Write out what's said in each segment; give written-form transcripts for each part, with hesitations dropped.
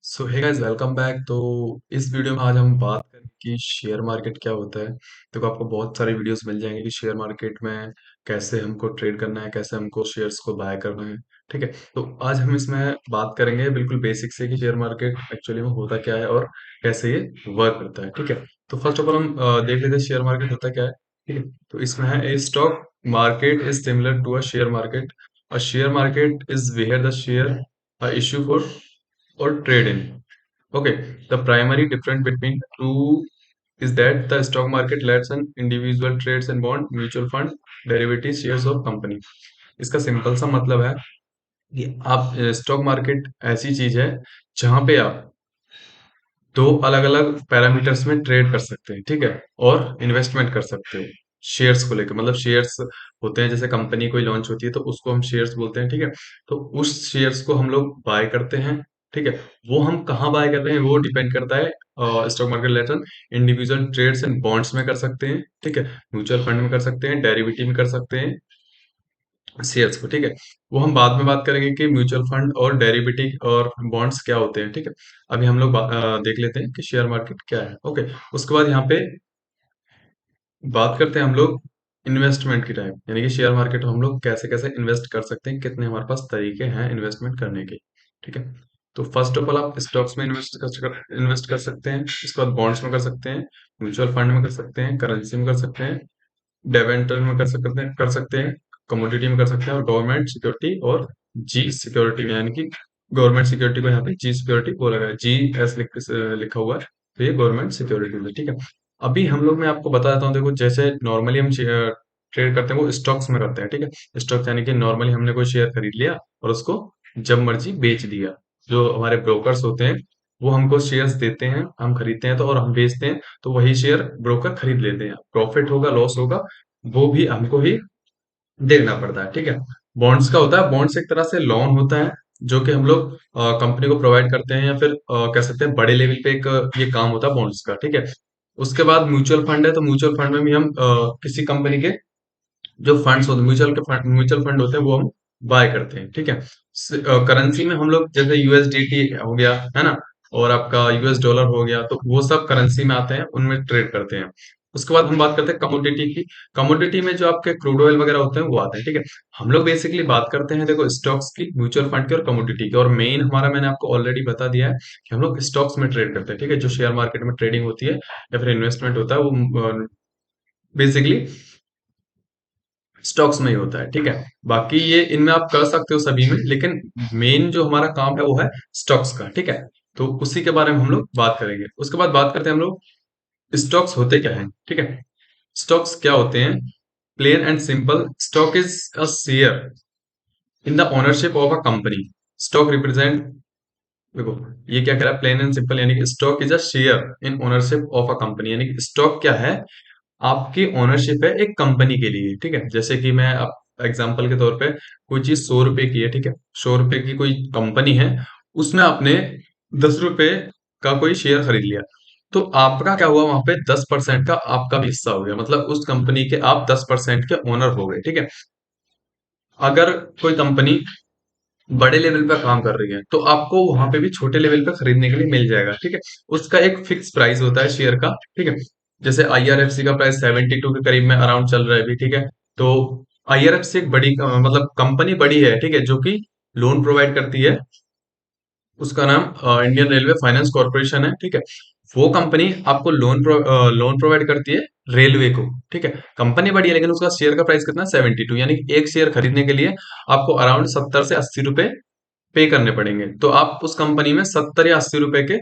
सो hey guys welcome back. तो इस video में आज हम बात करें कि शेयर मार्केट क्या होता है। देखो, आपको बहुत सारे वीडियोस मिल जाएंगे कि शेयर मार्केट में कैसे हमको ट्रेड करना है, कैसे हमको शेयर्स को बाय करना है। ठीक है, तो आज हम इसमें बात करेंगे बिल्कुल बेसिक से कि शेयर मार्केट एक्चुअली में होता क्या है और कैसे ये वर्क करता है। ठीक है, तो फर्स्ट ऑफ ऑल हम देख लेते हैं शेयर मार्केट होता क्या है। ठीक है, तो इसमें है a stock market is similar to a share market. A share market is where the share issue for or trade in. Okay, the primary difference between the two is that the stock market lets an individual trades and bond, mutual fund, derivatives, shares of company. इसका simple सा मतलब है कि आप stock market ऐसी चीज है जहां पे आप दो अलग अलग पैरामीटर्स में ट्रेड कर सकते हैं। ठीक है, और इन्वेस्टमेंट कर सकते हो शेयर्स को लेकर। मतलब शेयर्स होते हैं, जैसे कंपनी कोई लॉन्च होती है तो उसको हम शेयर्स बोलते हैं। ठीक है, तो उस शेयर्स को हम लोग बाय करते हैं। ठीक है, वो हम कहाँ बाय कर रहे हैं वो डिपेंड करता है। Stock market later individual trades and bonds में कर सकते हैं। ठीक है, म्यूचुअल फंड में कर सकते हैं, डेरिवेटिव में कर सकते हैं शेयर्स को। ठीक है, वो हम बाद में बात करेंगे कि म्यूचुअल फंड और डेरिवेटिव और बॉन्ड्स क्या होते हैं। ठीक है, अभी हम लोग देख लेते हैं कि शेयर मार्केट क्या है। ओके, उसके बाद यहाँ पे बात करते हैं हम लोग इन्वेस्टमेंट की टाइप, यानी कि शेयर मार्केट में हम लोग कैसे कैसे इन्वेस्ट कर सकते हैं, कितने हमारे पास तरीके हैं इन्वेस्टमेंट करने के। ठीक है, तो फर्स्ट ऑफ ऑल आप स्टॉक्स में इन्वेस्ट कर सकते हैं, इसके बाद बॉन्ड्स में कर सकते हैं, म्यूचुअल फंड में कर सकते हैं, करेंसी में कर सकते हैं, डेवेंचर में कर सकते हैं, कमोडिटी में कर सकते हैं, और गवर्नमेंट सिक्योरिटी और जी सिक्योरिटी में, यानी कि गवर्नमेंट सिक्योरिटी को यहाँ पे जी सिक्योरिटी बोला गया है, जी एस लिखा हुआ है, तो ये गवर्नमेंट सिक्योरिटी है। ठीक है, अभी हम लोग मैं आपको बता देता हूँ। देखो, जैसे नॉर्मली हम ट्रेड करते हैं वो स्टॉक्स में करते हैं। ठीक है, स्टॉक्स यानी कि नॉर्मली हमने कोई शेयर खरीद लिया और उसको जब मर्जी बेच दिया। जो हमारे ब्रोकर्स होते हैं वो हमको शेयर्स देते हैं, हम खरीदते हैं तो, और हम बेचते हैं तो वही शेयर ब्रोकर खरीद लेते हैं। प्रॉफिट होगा लॉस होगा वो भी हमको ही देखना पड़ता है। ठीक है, बॉन्ड्स का होता है, बॉन्ड्स एक तरह से लोन होता है जो कि हम लोग कंपनी को प्रोवाइड करते हैं, या फिर कह सकते हैं बड़े लेवल पे एक ये काम होता है बॉन्ड्स का। ठीक है, उसके बाद म्यूचुअल फंड है, तो म्यूचुअल फंड में भी हम किसी कंपनी के जो फंड्स होते हैं, म्यूचुअल फंड होते हैं, वो हम बाय करते हैं। ठीक है, करेंसी में हम लोग जैसे यूएसडीटी हो गया है ना, और आपका यूएस डॉलर हो गया, तो वो सब करेंसी में आते हैं, उनमें ट्रेड करते हैं। उसके बाद हम बात करते हैं कमोडिटी की। कमोडिटी में जो आपके क्रूड ऑयल वगैरह होते हैं वो आते हैं। ठीक है, हम लोग बेसिकली बात करते हैं, देखो, स्टॉक्स की, म्यूचुअल फंड की और कमोडिटी की, और मेन हमारा मैंने आपको ऑलरेडी बता दिया है कि हम लोग स्टॉक्स में ट्रेड करते हैं। ठीक है, जो शेयर मार्केट में ट्रेडिंग होती है या फिर इन्वेस्टमेंट होता है वो बेसिकली स्टॉक्स में ही होता है। ठीक है, बाकी ये इनमें आप कर सकते हो सभी में, लेकिन मेन जो हमारा काम है वो है स्टॉक्स का। ठीक है, तो उसी के बारे में हम लोग बात करेंगे। उसके बाद बात करते हैं हम लोग स्टॉक्स होते क्या है। ठीक है, स्टॉक्स क्या होते हैं? Plain and simple, stock is a share in the ownership of a company. Stock represent, देखो ये क्या कह रहा है, प्लेन एंड सिंपल, यानी कि stock is a share in ownership of a company, यानी कि स्टॉक क्या है, आपकी ओनरशिप है एक कंपनी के लिए। ठीक है, जैसे कि मैं एग्जांपल के तौर पे, कोई चीज 100 रुपए की है। ठीक है, 100 रुपए की कोई कंपनी है, उसमें आपने 10 रुपए का कोई शेयर खरीद लिया, तो आपका क्या हुआ, वहां पे 10% का आपका भी हिस्सा हो गया, मतलब उस कंपनी के आप 10% के ओनर हो गए। ठीक है, अगर कोई कंपनी बड़े लेवल पे काम कर रही है तो आपको वहां पे भी छोटे लेवल पे खरीदने के लिए मिल जाएगा। ठीक है, उसका एक फिक्स प्राइस होता है शेयर का। ठीक है, जैसे आईआरएफसी का प्राइस 72 के करीब में अराउंड चल रहा है अभी। ठीक है, तो आईआरएफसी एक बड़ी मतलब कंपनी बड़ी है। ठीक है, जो कि लोन प्रोवाइड करती है, उसका नाम इंडियन रेलवे फाइनेंस कॉर्पोरेशन है। ठीक है, वो कंपनी आपको लोन प्रोवाइड करती है रेलवे को। ठीक है, कंपनी बड़ी है लेकिन उसका शेयर का प्राइस कितना, 72, यानी कि एक शेयर खरीदने के लिए आपको अराउंड 70 से 80 रुपए पे करने पड़ेंगे। तो आप उस कंपनी में 70 या 80 रुपए के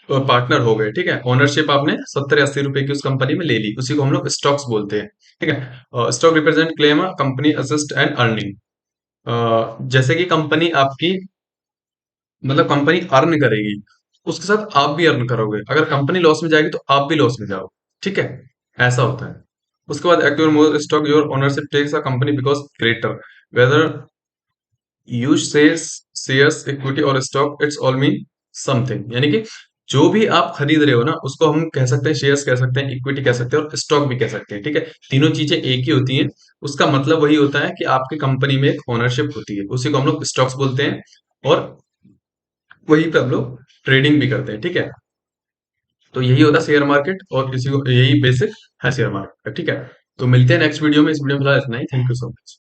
पार्टनर हो गए। ठीक है, ओनरशिप आपने 70 या 80 रुपए की उस कंपनी में ले ली, उसी को हम लोग स्टॉक्स बोलते हैं। ठीक है, stock represent claim company assist and earning. जैसे कि कंपनी आपकी, मतलब कंपनी अर्न करेगी, उसके साथ आप भी अर्न करोगे। अगर कंपनी लॉस में जाएगी तो आप भी लॉस में जाओ। ठीक है, ऐसा होता है। उसके बाद active more stock your ownership takes a company because greater whether use shares equity और stock, it's all mean something, यानी कि जो भी आप खरीद रहे हो ना, उसको हम कह सकते हैं शेयर्स, कह सकते हैं इक्विटी, कह सकते हैं और स्टॉक भी कह सकते हैं। ठीक है, तीनों चीजें एक ही होती हैं। उसका मतलब वही होता है कि आपकी कंपनी में एक ओनरशिप होती है, उसी को हम लोग स्टॉक्स बोलते हैं। और वहीं पे हम लोग ट्रेडिंग भी करते हैं, ठीक है। तो यही होता है शेयर मार्केट, और किसी को यही बेसिक है शेयर मार्केट, ठीक है। तो मिलते हैं नेक्स्ट वीडियो में। इस वीडियो में फिलहाल इतना ही। Thank you so much.